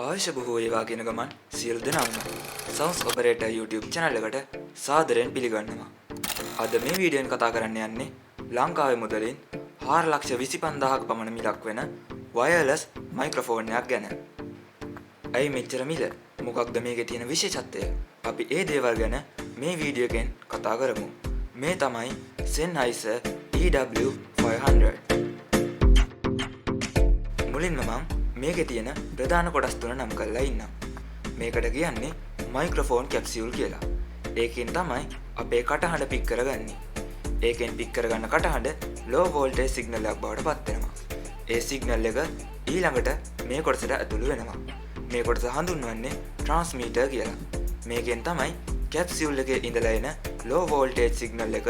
අවශ්‍ය බොහෝ ඒවා කියන ගමන් සියලු දෙනාම සවුන්ස් ඔපරේටර් YouTube channel එකට සාදරයෙන් පිළිගන්නවා. අද මේ වීඩියෝෙන් කතා කරන්න යන්නේ ලංකාවේ මුදලින් 4,25,000ක පමණ මිලක් වෙන වයර්ලස් මයික්‍රොෆෝන් එකක් ගැන. ඇයි මෙච්චර මිල? මොකක්ද මේකේ තියෙන විශේෂත්වය? අපි ඒ දේවල් ගැන මේ වීඩියෝ එකෙන් කතා කරමු. මේ තමයි Sennheiser EW500. මුලින්ම මම මේකේ තියෙන ප්‍රධාන කොටස් තුන නම් කරලා ඉන්නම්. මේකට කියන්නේ මයික්‍රොෆෝන් කැප්සියුල් කියලා. ඒකෙන් තමයි අපේ කටහඬ පික් කරගන්නේ. ඒකෙන් පික් කරගන්න කටහඬ low voltage signal එකක් බවට පත් වෙනවා. ඒ signal එක ඊළඟට මේ කොටසට ඇතුළු වෙනවා. මේ කොටස හඳුන්වන්නේ transmitter කියලා. මේකෙන් තමයි කැප්සියුල් එකේ ඉඳලා එන low voltage signal එක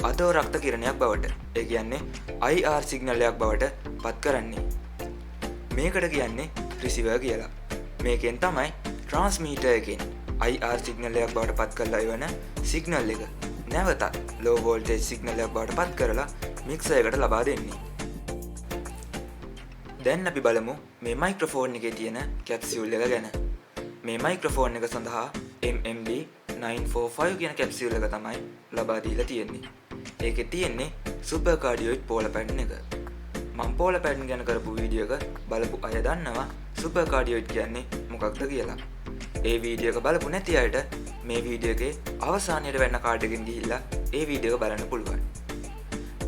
අධෝරක්ත කිරණයක් බවට, ඒ කියන්නේ IR signal එකක් බවට පත් කරන්නේ. මේකට කියන්නේ රිසීවර් කියලා. මේකෙන් තමයි ට්‍රාන්ස්මීටර් එකෙන් IR සිග්නල් එකක් බවට පත් කරලා ඉවන සිග්නල් එක නැවතත් ලෝ වෝල්ටේජ් සිග්නල් එකක් බවට පත් කරලා මික්සර් එකට ලබා දෙන්නේ. දැන් අපි බලමු මේ මයික්‍රොෆෝන් එකේ තියෙන කැප්සියුල් එක ගැන. මේ මයික්‍රොෆෝන් එක සඳහා MMD 945 කියන කැප්සියුල් එක තමයි ලබා දීලා තියෙන්නේ. ඒකේ තියෙන්නේ සුපර් කාඩියොයිඩ් පෝල පැටර්න් එක. මම පෝල පැටර්න් ගැන කරපු වීඩියෝ එක බලපු අය දන්නවා සුපර් කාඩියොයිඩ් කියන්නේ මොකක්ද කියලා. ඒ වීඩියෝ එක බලපු නැති අයට මේ වීඩියෝ එකේ අවසානයේ වෙන්න කාඩ් එකෙන් ගිහිල්ලා ඒ වීඩියෝ එක බලන්න පුළුවන්.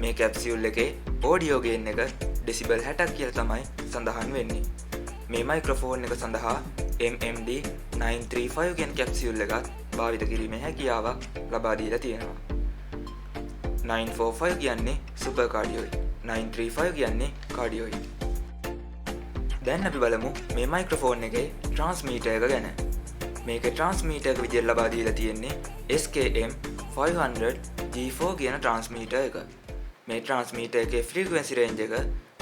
මේ කැප්සියුල් එකේ ඔඩියෝ ගේන් එක ඩෙසිබල් 60ක් කියලා තමයි සඳහන් වෙන්නේ. මේ මයික්‍රොෆෝන් එක සඳහා MMD 935 කියන කැප්සියුල් එකත් භාවිත කිරීමේ හැකියාවක් ලබා දීලා තියෙනවා. 945 කියන්නේ සුපර් කාඩියොයිඩ්, 935 කියන්නේ කාඩියොයිඩ්. දැන් අපි බලමු මේ මයික්‍රොෆෝන් එකේ ට්‍රාන්ස්මීටර් එක ගැන. මේකේ ට්‍රාන්ස්මීටර් එක විදියට ලබා දීලා තියෙන්නේ SKM 500 G4 කියන ට්‍රාන්ස්මීටර් එක. මේ ට්‍රාන්ස්මීටර් එකේ ෆ්‍රීකවෙන්සි රේන්ජ් එක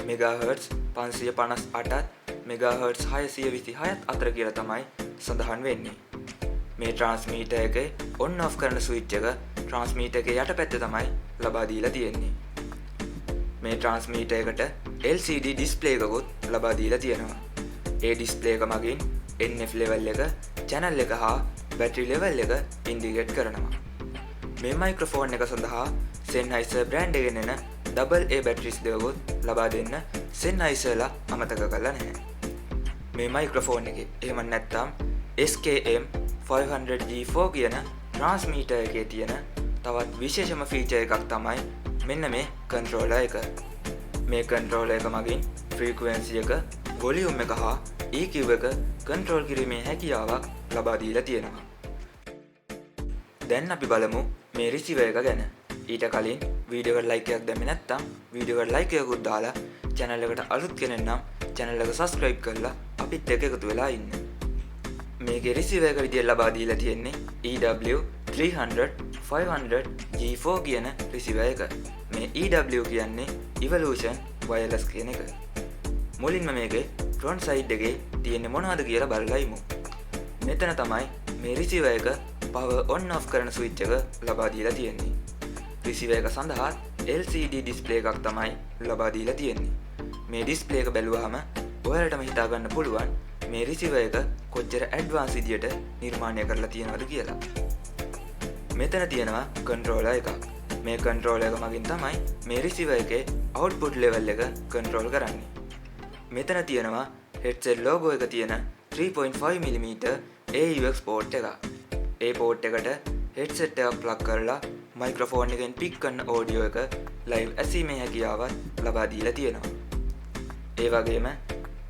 MHz 558ත් MHz 626ත් අතර කියලා තමයි සඳහන් වෙන්නේ. මේ ට්‍රාන්ස්මීටර් එකේ ඔන් ඔෆ් කරන ස්විච් එක ට්‍රාන්ස්මීටර් එකේ යටපැත්තේ තමයි ලබා දීලා තියෙන්නේ. මේ ට්‍රාන්ස්මීටර් එකට LCD ඩිස්ප්ලේ එකකුත් ලබා දීලා තියෙනවා. ඒ ඩිස්ප්ලේ එක මගින් NF level එක, channel එක හා battery level එක ඉන්ඩිකේට් කරනවා. මේ මයික්‍රොෆෝන් එක සඳහා Sennheiser brand එකෙන් එන AA batteries දෙකකුත් ලබා දෙන්න Sennheiserලා අමතක කරලා නැහැ. මේ මයික්‍රොෆෝන් එකේ එහෙම නැත්නම් SKM 500 G4 කියන ට්‍රාන්ස්මීටර් එකේ තියෙන තවත් විශේෂම ෆීචර් එකක් තමයි මෙන්න මේ කන්ට්‍රෝලර් එක. මේ කන්ට්‍රෝලර් එක මගින් ෆ්‍රීකවෙන්සි එක, වොලියුම් එක හා EQ එක කන්ට්‍රෝල් කිරීමේ හැකියාවක් ලබා දීලා තියෙනවා. දැන් අපි බලමු මේ රිසීවර් එක ගැන. ඊට කලින් වීඩියෝ එකට ලයික් එකක් දැම්මේ නැත්නම් වීඩියෝ එකට ලයික් එකකුත් දාලා channel එකට අලුත් කෙනෙක් නම් channel එක subscribe කරලා අපිත් එක්ක එකතු වෙලා ඉන්න. මේකේ රිසීවර් එක විදියට ලබා දීලා තියෙන්නේ EW300 500 G4 කියන රිසීවර් එක. මේ EW කියන්නේ Evolution Wireless කියන එක. මුලින්ම මේකේ ෆ්‍රන්ට් සයිඩ් එකේ තියෙන්නේ මොනවද කියලා බලලා ඉමු. මෙතන තමයි මේ රිසීවර් එක power on off කරන ස්විච් එක ලබා දීලා තියෙන්නේ. රිසීවර් එක සඳහා LCD ඩිස්ප්ලේ එකක් තමයි ලබා දීලා තියෙන්නේ. මේ ඩිස්ප්ලේ එක බැලුවාම ඔයාලටම හිතා ගන්න පුළුවන් මේ රිසීවර් එක කොච්චර ඇඩ්වාන්ස් විදියට නිර්මාණය කරලා තියෙනවද කියලා. මෙතන තියෙනවා කන්ට්‍රෝලර් එකක්. මේ කන්ට්‍රෝලර් එක මගින් තමයි මේ රිසීවර් එකේ අවුට්පුට් ලෙවල් එක කන්ට්‍රෝල් කරන්නේ. මෙතන තියෙනවා headset logo එක තියෙන 3.5mm AUX port එක. ඒ port එකට headset එකක් plug කරලා මයික්‍රොෆෝන් එකෙන් පික් කරන audio එක live ඇසීමේ හැකියාවක් ලබා දීලා තියෙනවා. ඒ වගේම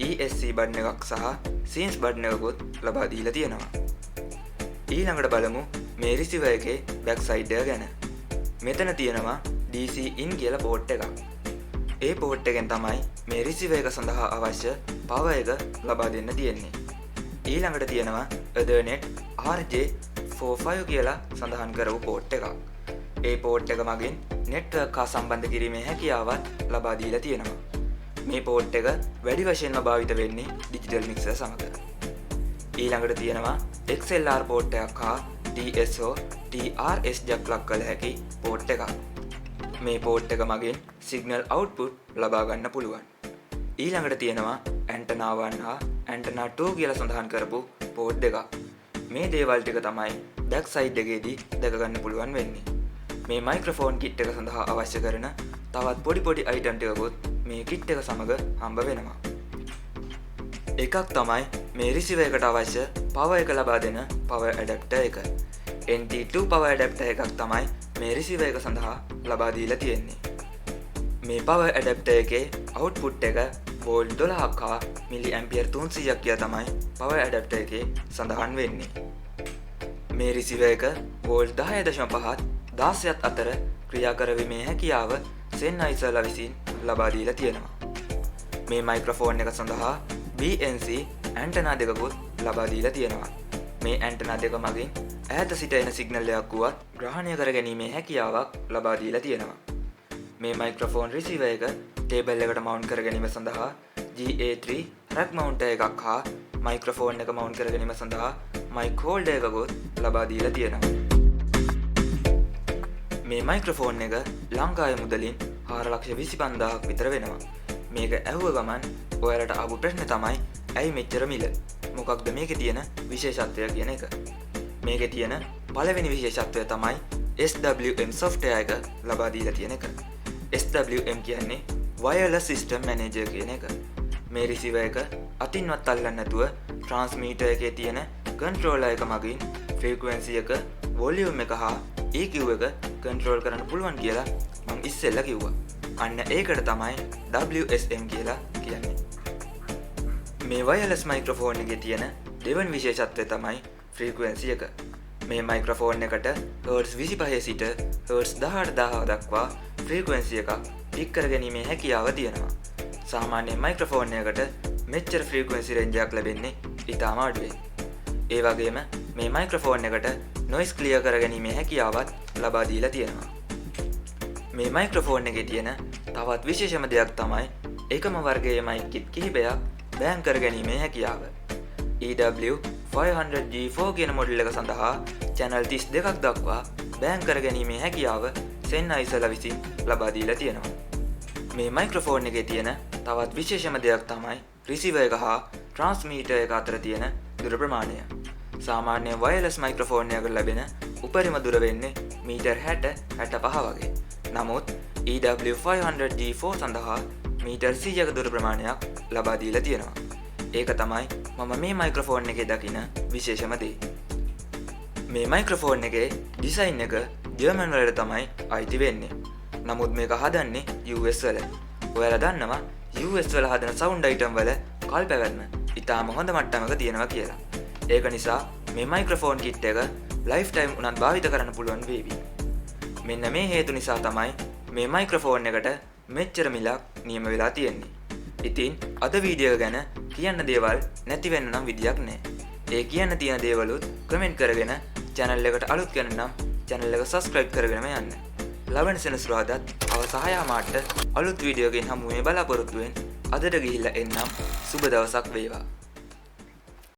ESC බටන් එකක් සහ scenes බටන් එකකුත් ලබා දීලා තියෙනවා. ඊළඟට බලමු මේ රිසීවර් එකේ back side එක ගැන. මෙතන තියෙනවා DC in කියලා port එකක්. ඒ port එකෙන් තමයි මේ රිසීවර් එක සඳහා අවශ්‍ය power එක ලබා දෙන්න තියෙන්නේ. ඊළඟට තියෙනවා Ethernet RJ45 කියලා සඳහන් කරපු port එකක්. ඒ port එක මගින් network හා සම්බන්ධ කිරීමේ හැකියාවක් ලබා දීලා තියෙනවා. මේ port එක වැඩි වශයෙන්ම භාවිත වෙන්නේ digital mixer සමග. ඊළඟට තියෙනවා XLR port එකක් හා DSO TRS jack plug කළ හැකි port එකක්. මේ port එක මගින් signal output ලබා ගන්න පුළුවන්. ඊළඟට තියෙනවා ඇන්ටනාවන් හා ඇන්ටනා 2 කියලා සඳහන් කරපු පෝට් දෙකක්. මේ දේවල් ටික තමයි බැක් සයිඩ් එකේදී දැක ගන්න පුළුවන් වෙන්නේ. මේ මයික්‍රොෆෝන් කිට් එක සඳහා අවශ්‍ය කරන තවත් පොඩි අයිටම් ටිකකුත් මේ කිට් එක සමග හම්බ වෙනවා. එකක් තමයි මේ රිසීවර් එකට අවශ්‍ය පවර් එක ලබා දෙන පවර් ඇඩැප්ටර් එක. NT2 පවර් ඇඩැප්ටර් එකක් තමයි මේ රිසීවර් එක සඳහා ලබා දීලා තියෙන්නේ. මේ පවර් ඇඩැප්ටර් එකේ අවුට්පුට් එක වෝල්ට් 12ක් හා මිලි ඇම්පියර් 300ක් කියලා තමයි පවර් ඇඩැප්ටර් එකේ සඳහන් වෙන්නේ. මේ රිසීවර් එක වෝල්ට් 10.5ත් 16ත් අතර ක්‍රියා කරවීමේ හැකියාව සෙන්හයිසර්ලා විසින් ලබා දීලා තියෙනවා. මේ මයික්‍රොෆෝන් එක සඳහා BNC ඇන්ටනා දෙකකුත් ලබා දීලා තියෙනවා. මේ ඇන්ටනා දෙක මගින් ඈත සිට එන සිග්නල් එකක් වුවත් ග්‍රහණය කර ගැනීමේ හැකියාවක් ලබා දීලා තියෙනවා. මේ මයික්‍රොෆෝන් රිසීවර් එක ටේබල් එකට මවුන්ට් කර ගැනීම සඳහා GA3 රැක් මවුන්ටර් එකක් හා මයික්‍රොෆෝන් එක මවුන්ට් කර ගැනීම සඳහා මයික් හෝල්ඩර් එකකුත් ලබා දීලා තියෙනවා. මේ මයික්‍රොෆෝන් එක ලංකාවේ මුදලින් 4,25,000ක් විතර වෙනවා. මේක ඇහුව ගමන් ඔයාලට ආපු ප්‍රශ්නේ තමයි ඇයි මෙච්චර මිල? මොකක්ද මේකේ තියෙන විශේෂත්වය කියන එක. මේකේ තියෙන පළවෙනි විශේෂත්වය තමයි SWM software එක ලබා දීලා තියෙන එක. SWM කියන්නේ wireless system manager කියන එක. මේ රිසීවර් එක අතින්වත් අල්ලන්න නැතුව ට්‍රාන්ස්මීටර් එකේ තියෙන කන්ට්‍රෝලර් එක මගින් ෆ්‍රීකවන්සි එක, වොලියුම් එක හා EQ එක කන්ට්‍රෝල් කරන්න පුළුවන් කියලා මම ඉස්සෙල්ලා කිව්වා. අන්න ඒකට තමයි WSM කියලා කියන්නේ. මේ වයර්ලස් මයික්‍රොෆෝන් එකේ තියෙන දෙවන විශේෂත්වය තමයි ෆ්‍රීකවන්සි එක. මේ මයික්‍රොෆෝන් එකට හර්ට්ස් 25 සිට හර්ට්ස් 18000 දක්වා ෆ්‍රීකවන්සි එකක් පික් කර ගැනීමේ හැකියාව තියෙනවා. සාමාන්‍ය මයික්‍රොෆෝන් එකකට මෙච්චර ෆ්‍රීකවන්සි රේන්ජ් එකක් ලැබෙන්නේ ඉතාම අඩුයි. ඒ වගේම මේ මයික්‍රොෆෝන් එකට නොයිස් ක්ලියර් කර ගැනීමේ හැකියාවත් ලබා දීලා තියෙනවා. මේ මයික්‍රොෆෝන් එකේ තියෙන තවත් විශේෂම දෙයක් තමයි එකම වර්ගයේ මයික් කිට් කිහිපයක් බෑන් කර ගැනීමේ හැකියාව. EW500G4 කියන මොඩල් එක සඳහා channel 32ක් දක්වා බෑන් කර ගැනීමේ හැකියාව සෙන්හයිසර්ලා විසින් ලබා දීලා තියෙනවා. මේ මයික්‍රොෆෝන් එකේ තියෙන තවත් විශේෂම දෙයක් තමයි රිසීවර් එක හා ට්‍රාන්ස්මීටර් එක අතර තියෙන දුර ප්‍රමාණය. සාමාන්‍ය වයර්ලස් මයික්‍රොෆෝන් එකකට ලැබෙන උපරිම දුර වෙන්නේ මීටර් 60-65 වගේ. නමුත් EW500G4 සඳහා මීටර් 100ක දුර ප්‍රමාණයක් ලබා දීලා තියෙනවා. ඒක තමයි මම මේ මයික්‍රොෆෝන් එකේ දකින විශේෂම දේ. මේ මයික්‍රොෆෝන් එකේ ඩිසයින් එක ජර්මන් වලට තමයි අයිති වෙන්නේ. නමුත් මේක හදන්නේ US වල. ඔයාලා දන්නවා US වල හදන සවුන්ඩ් අයිටම් වල කල් පැවැත්ම ඉතාම හොඳ මට්ටමක තියෙනවා කියලා. ඒක නිසා මේ මයික්‍රොෆෝන් කිට් එක ලයිෆ් ටයිම් උනත් භාවිත කරන්න පුළුවන් වේවි. මෙන්න මේ හේතු නිසා තමයි මේ මයික්‍රොෆෝන් එකට මෙච්චර මිලක් නියම වෙලා තියෙන්නේ. ඉතින් අද වීඩියෝ ගැන කියන්න දේවල් නැති වෙන්න නම් විදියක් නැහැ. ඒ කියන්න තියෙන දේවලුත් කමෙන්ට් කරගෙන channel එකට අලුත් කෙනෙක් නම් channel එක subscribe කරගෙනම යන්න. ලබන සෙනසුරාදාත් හවස 6 මාට අලුත් වීඩියෝ එකකින් හමු වෙන්න බලාපොරොත්තු වෙන්න. අදට ගිහිල්ලා එන්නම්. සුබ දවසක් වේවා.